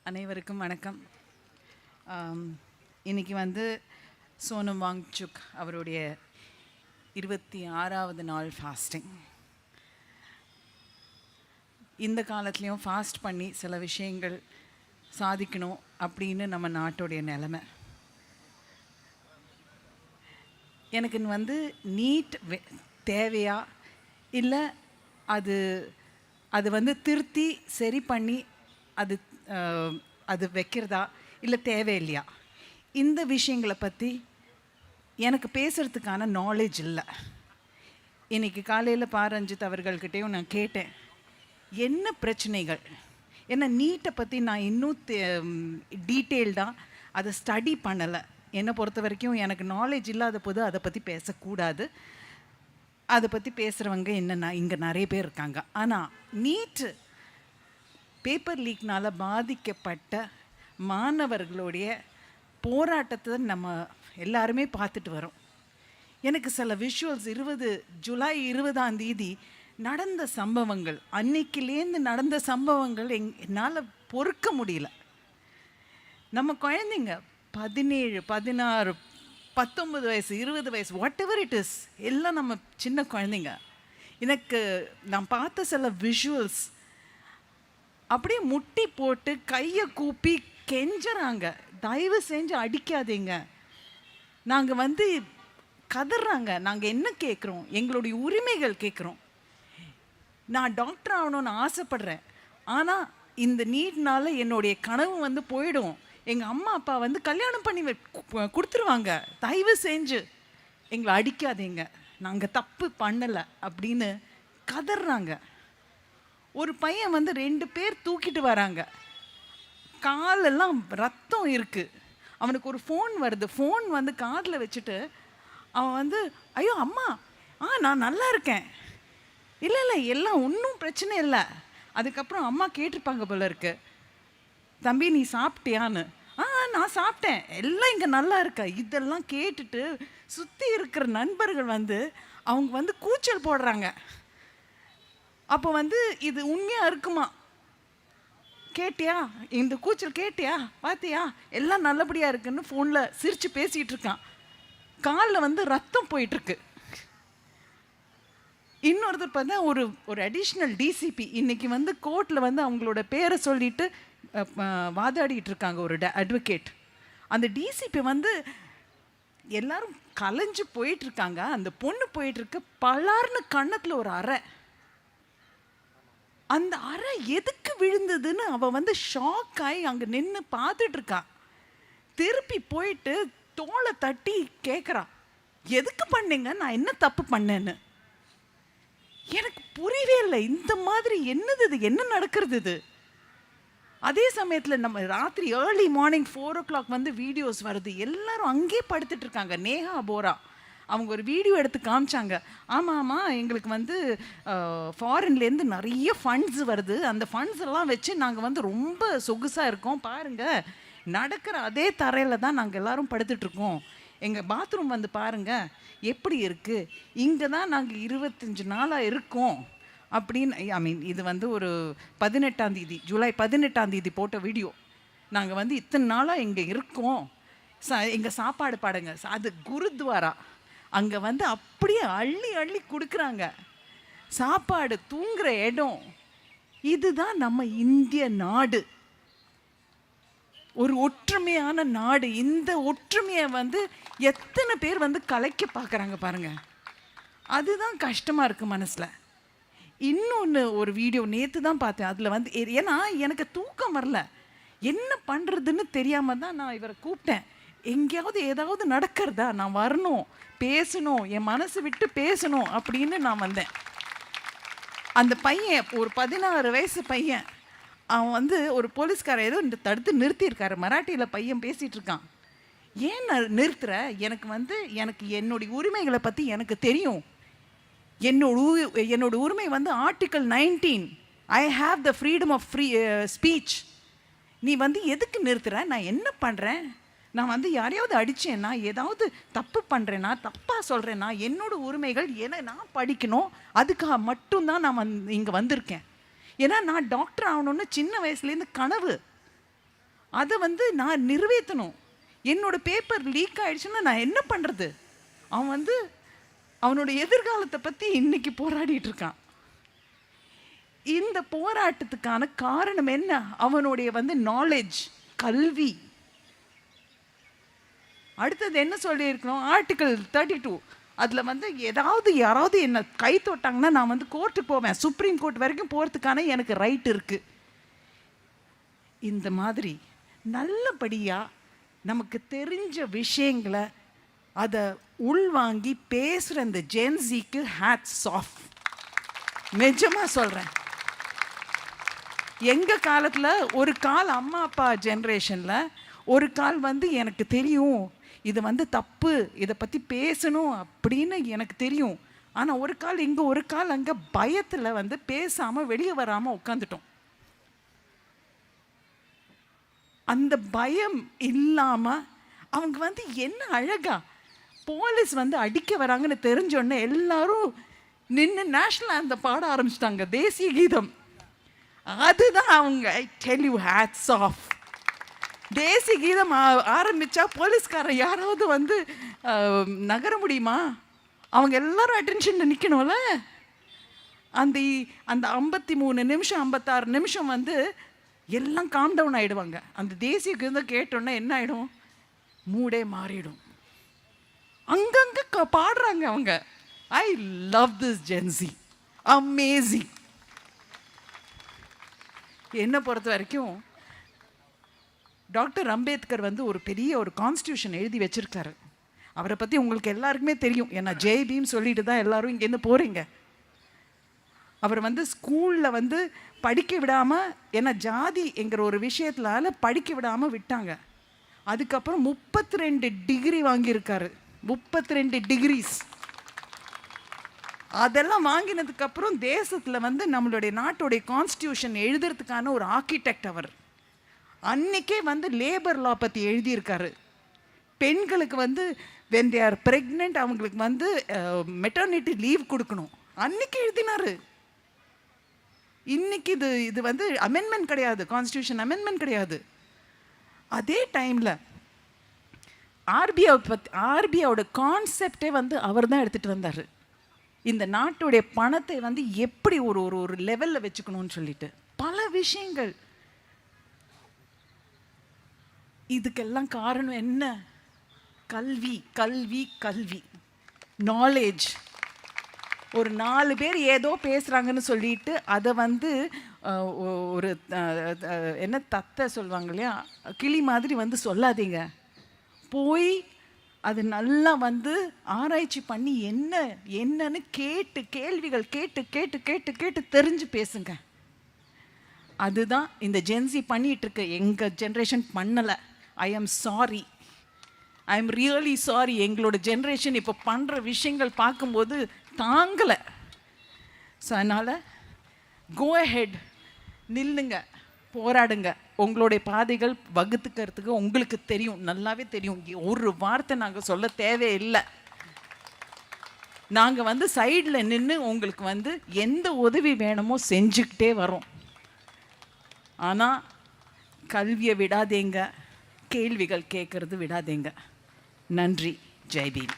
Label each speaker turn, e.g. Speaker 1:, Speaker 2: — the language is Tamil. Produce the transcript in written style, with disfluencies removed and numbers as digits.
Speaker 1: அனைவருக்கும் வணக்கம். இன்னைக்கு வந்து சோனம் வாங்சுக் அவருடைய 26வது நாள் ஃபாஸ்டிங். இந்த காலத்துலேயும் ஃபாஸ்ட் பண்ணி சில விஷயங்கள் சாதிக்கணும் அப்படின்னு நம்ம நாட்டுடைய நிலைமை. எனக்கு வந்து நீட் தேவையா இல்லை அது வந்து திருத்தி சரி பண்ணி அது வைக்கிறதா இல்லை தேவையில்லையா, இந்த விஷயங்களை பற்றி எனக்கு பேசுகிறதுக்கான நாலேஜ் இல்லை. இன்றைக்கி காலையில் ரஞ்சித் அவர்கள்கிட்டையும் நான் கேட்டேன், என்ன பிரச்சனைகள், ஏன்னா நீட்டை பற்றி நான் இன்னும் டீட்டெயில்டாக அதை ஸ்டடி பண்ணலை. என்னை பொறுத்த வரைக்கும் எனக்கு நாலேஜ் இல்லாத போது அதை பற்றி பேசக்கூடாது. அதை பற்றி பேசுகிறவங்க என்னென்னா இங்கே நிறைய பேர் இருக்காங்க. ஆனால் நீட்டு பேப்பர் லீக்னால் பாதிக்கப்பட்ட மாணவர்களுடைய போராட்டத்தை நம்ம எல்லாருமே பார்த்துட்டு வரோம். எனக்கு சில விஷுவல்ஸ் ஜூலை 20 நடந்த சம்பவங்கள், அன்னைக்கிலேருந்து நடந்த சம்பவங்கள் என்னால் பொறுக்க முடியல. நம்ம குழந்தைங்க 17, 16, 19 வயசு, 20 வயசு, வாட் எவர் இட் இஸ், எல்லாம் நம்ம சின்ன குழந்தைங்க. எனக்கு நான் பார்த்த சில விஷுவல்ஸ் அப்படியே முட்டி போட்டு கையை கூப்பி கெஞ்சுறாங்க, தயவு செஞ்சு அடிக்காதீங்க. நாங்கள் வந்து கதறாங்க, நாங்கள் என்ன கேட்குறோம், எங்களுடைய உரிமைகள் கேட்குறோம். நான் டாக்டர் ஆகணும்னு ஆசைப்படுறேன், ஆனால் இந்த நீட்னால என்னுடைய கனவு வந்து போயிடும். எங்கள் அம்மா அப்பா வந்து கல்யாணம் பண்ணி கொடுத்துருவாங்க, தயவு செஞ்சு எங்களை அடிக்காதீங்க, நாங்கள் தப்பு பண்ணலை அப்படின்னு கதறாங்க. ஒரு பையன் வந்து 2 பேர் தூக்கிட்டு வராங்க, காலெல்லாம் ரத்தம் இருக்குது. அவனுக்கு ஒரு ஃபோன் வருது, ஃபோன் வந்து காதில் வச்சுட்டு அவன் வந்து ஐயோ அம்மா, நான் நல்லா இருக்கேன், இல்லை இல்லை எல்லாம் ஒன்றும் பிரச்சனை இல்லை. அதுக்கப்புறம் அம்மா கேட்டிருப்பாங்க போல இருக்கு, தம்பி நீ சாப்பிட்டியான்னு. நான் சாப்பிட்டேன், எல்லாம் இங்கே நல்லா இருக்கா. இதெல்லாம் கேட்டுட்டு சுற்றி இருக்கிற நண்பர்கள் வந்து அவங்க வந்து கூச்சல் போடுறாங்க. அப்போ வந்து இது உண்மையாக இருக்குமா, கேட்டியா, இந்த கூச்சல் கேட்டியா, பார்த்தியா, எல்லாம் நல்லபடியாக இருக்குன்னு ஃபோனில் சிரித்து பேசிகிட்டு இருக்கான். காலில் வந்து ரத்தம் போயிட்டுருக்கு. இன்னொருத்தர் பார்த்தா ஒரு அடிஷ்னல் டிசிபி இன்னைக்கு வந்து கோர்ட்டில் வந்து அவங்களோட பேரை சொல்லிட்டு வாதாடிட்டு இருக்காங்க, ஒரு அட்வொகேட். அந்த டிசிபி வந்து எல்லாரும் கலைஞ்சு போயிட்டுருக்காங்க, அந்த பொண்ணு போயிட்டுருக்கு, பலார்னு கன்னத்தில் ஒரு அறை. அந்த அறை எதுக்கு விழுந்ததுன்னு அவள் வந்து ஷாக் ஆகி அங்கே நின்று பார்த்துட்டு இருக்கா. திருப்பி போயிட்டு தோலை தட்டி கேட்குறா, எதுக்கு பண்ணீங்க, நான் என்ன தப்பு பண்ணேன்னு. எனக்கு புரியவே இல்லை, இந்த மாதிரி என்னது இது, என்ன நடக்கிறது இது. அதே சமயத்தில் நம்ம ராத்திரி ஏர்லி மார்னிங் 4 o'clock வந்து வீடியோஸ் வருது, எல்லாரும் அங்கேயே படுத்துட்டு இருக்காங்க. நேஹா போரா அவங்க ஒரு வீடியோ எடுத்து காமிச்சாங்க. ஆமாம் எங்களுக்கு வந்து ஃபாரின்லேருந்து நிறைய ஃபண்ட்ஸ் வருது, அந்த ஃபண்ட்ஸ் எல்லாம் வச்சு நாங்கள் வந்து ரொம்ப சொகுசாக இருக்கோம், பாருங்கள் நடக்கிற அதே தரையில் தான் நாங்கள் எல்லோரும் படுத்துட்ருக்கோம், எங்கள் பாத்ரூம் வந்து பாருங்கள் எப்படி இருக்குது, இங்கே தான் நாங்கள் 25 நாளாக இருக்கோம் அப்படின்னு. இது வந்து ஒரு 18ஆம் தேதி, ஜூலை 18ஆம் தேதி போட்ட வீடியோ. நாங்கள் வந்து இத்தனை நாளாக இங்கே இருக்கோம், எங்கள் சாப்பாடு பாடுங்க, அது குருத்வாரா, அங்கே வந்து அப்படியே அள்ளி அள்ளி கொடுக்குறாங்க சாப்பாடு, தூங்குற இடம். இதுதான் நம்ம இந்திய நாடு, ஒரு ஒற்றுமையான நாடு. இந்த ஒற்றுமையை வந்து எத்தனை பேர் வந்து கலைக்க பார்க்குறாங்க பாருங்க, அதுதான் கஷ்டமாக இருக்குது மனசில். இன்னொன்று ஒரு வீடியோ நேற்று தான் பார்த்தேன், அதில் வந்து ஏன்னா எனக்கு தூக்கம் வரல, என்ன பண்ணுறதுன்னு தெரியாமல் தான் நான் இவரை கூப்பிட்டேன். எங்கேயாவது ஏதாவது நடக்கிறதா, நான் வரணும், பேசணும், என் மனசு விட்டு பேசணும் அப்படின்னு நான் வந்தேன். அந்த பையன் ஒரு 16 வயசு பையன், அவன் வந்து ஒரு போலீஸ்காரர் ஏதோ தடுத்து நிறுத்தியிருக்காரு, மராட்டியில் பையன் பேசிகிட்டு இருக்கான். ஏன் நிறுத்துற, எனக்கு என்னுடைய உரிமைகளை பற்றி எனக்கு தெரியும், என்னோட உரிமை வந்து article 19, I have the freedom of speech. நீ வந்து எதுக்கு நிறுத்துற, நான் என்ன பண்ணுறேன், நான் வந்து யாரையாவது அடித்தேன்னா, ஏதாவது தப்பு பண்ணுறேன்னா, தப்பாக சொல்கிறேன்னா, என்னோட உரிமைகள் நான் படிக்கணும், அதுக்காக மட்டும்தான் நான் இங்கே வந்திருக்கேன். ஏன்னா நான் டாக்டர் ஆகணும்னு சின்ன வயசுலேருந்து கனவு. அதை வந்து நான் நிறைவேற்றணும். என்னோட பேப்பர் லீக் ஆயிடுச்சுன்னா நான் என்ன பண்ணுறது? அவன் வந்து அவனோட எதிர்காலத்தை பற்றி இன்னைக்கு போராடிட்டு இருக்கான். இந்த போராட்டத்துக்கான காரணம் என்ன? அவனுடைய வந்து நாலேஜ், கல்வி. அடுத்தது என்ன சொல்லியிருக்கணும்? ஆர்டிகல் 32 அதில் வந்து யாராவது என்னை கை தொட்டாங்கன்னா நான் வந்து கோர்ட்டுக்கு போவேன், சுப்ரீம் கோர்ட் வரைக்கும் போகிறதுக்கான எனக்கு ரைட் இருக்குது. இந்த மாதிரி நல்லபடியாக நமக்கு தெரிஞ்ச விஷயங்களை அதை உள்வாங்கி பேசுகிற இந்த ஜென்சிக்கு ஹேட்ஸ் ஆஃப். நிஜமாக சொல்கிறேன். எங்கள் காலத்தில் ஒரு கால் அம்மா அப்பா ஜென்ரேஷனில் ஒரு கால் வந்து எனக்கு தெரியும் இது வந்து தப்பு, இதை பற்றி பேசணும் அப்படின்னு எனக்கு தெரியும். ஆனால் ஒரு கால் இங்கே ஒரு கால் அங்கே பயத்தில் வந்து பேசாமல் வெளியே வராமல் உட்காந்துட்டோம். அந்த பயம் இல்லாமல் அவங்க வந்து என்ன அழகா போலீஸ் வந்து அடிக்க வராங்கன்னு தெரிஞ்சோடனே எல்லாரும் நின்று நேஷ்னல் ஆந்தம் பாட ஆரம்பிச்சிட்டாங்க, தேசிய கீதம். அதுதான் அவங்க I tell you hats off. தேசிய கீதம் ஆரம்பித்தா போலீஸ்காரன் யாராவது வந்து நகர முடியுமா? அவங்க எல்லாரும் அட்டென்ஷனில் நிற்கணும்ல. அந்த 53 நிமிஷம் 56 நிமிஷம் வந்து எல்லாம் காம் டவுன் ஆகிடுவாங்க. அந்த தேசிய கீதம் கேட்டோன்னே என்ன ஆகிடும்? மூடே மாறிடும். அங்கங்கே பாடுறாங்க அவங்க. I love this Jency, amazing. என்னை பொறுத்த வரைக்கும் டாக்டர் அம்பேத்கர் வந்து ஒரு பெரிய ஒரு கான்ஸ்டியூஷன் எழுதி வச்சிருக்காரு. அவரை பற்றி உங்களுக்கு எல்லாருக்குமே தெரியும். ஏன்னா ஜெய் பீம் சொல்லிட்டு தான் எல்லாரும் இங்கேருந்து போகிறீங்க. அவர் வந்து ஸ்கூலில் வந்து படிக்க விடாமல், ஏன்னா ஜாதி என்கிற ஒரு விஷயத்தினால படிக்க விடாமல் விட்டாங்க. அதுக்கப்புறம் 32 டிகிரி வாங்கியிருக்காரு. 32 டிகிரிஸ். அதெல்லாம் வாங்கினதுக்கப்புறம் தேசத்தில் வந்து நம்மளுடைய நாட்டுடைய கான்ஸ்டியூஷன் எழுதுறதுக்கான ஒரு ஆர்கிடெக்ட் அவர். அன்னைக்கே வந்து லேபர் லா பற்றி எழுதியிருக்காரு. பெண்களுக்கு வந்து when they are pregnant அவங்களுக்கு வந்து மெட்டர்னிட்டி லீவ் கொடுக்கணும், அன்னைக்கு எழுதினார். இன்னைக்கு இது வந்து அமெண்ட்மெண்ட் கிடையாது, கான்ஸ்டியூஷன் அமெண்ட்மெண்ட் கிடையாது. அதே டைமில் ஆர்பிஐயோட கான்செப்டே வந்து அவர் தான் எடுத்துகிட்டு வந்தார். இந்த நாட்டுடைய பணத்தை வந்து எப்படி ஒரு லெவலில் வச்சுக்கணும்னு சொல்லிட்டு பல விஷயங்கள். இதுக்கெல்லாம் காரணம் என்ன? கல்வி, கல்வி, கல்வி, நாலேஜ். ஒரு 4 பேர் ஏதோ பேசுகிறாங்கன்னு சொல்லிட்டு அதை வந்து ஒரு என்ன தத்தை சொல்லுவாங்க இல்லையா, கிளி மாதிரி வந்து சொல்லாதீங்க. போய் அது நல்லா வந்து ஆராய்ச்சி பண்ணி என்னன்னு கேள்விகள் கேட்டு தெரிஞ்சு பேசுங்க. அதுதான் இந்த ஜென்சி பண்ணிட்டு இருக்கு. எங்கள் ஜென்ரேஷன் பண்ணலை. I am sorry, I am really sorry. எங்களோட ஜென்ரேஷன் இப்போ பண்ணுற விஷயங்கள் பார்க்கும்போது தாங்கலை. ஸோ அதனால் கோ அஹெட், நில்லுங்க, போராடுங்க. உங்களுடைய பாதைகள் வகுத்துக்கிறதுக்கு உங்களுக்கு தெரியும், நல்லாவே தெரியும். ஒரு வார்த்தை நாங்கள் சொல்ல தேவையில்லை. நாங்கள் வந்து சைடில் நின்று உங்களுக்கு வந்து எந்த உதவி வேணுமோ செஞ்சுக்கிட்டே வரோம். ஆனால் கல்வியை விடாதீங்க, கேள்விகள் கேட்கறது விடாதீங்க. நன்றி. ஜெய் பீம்.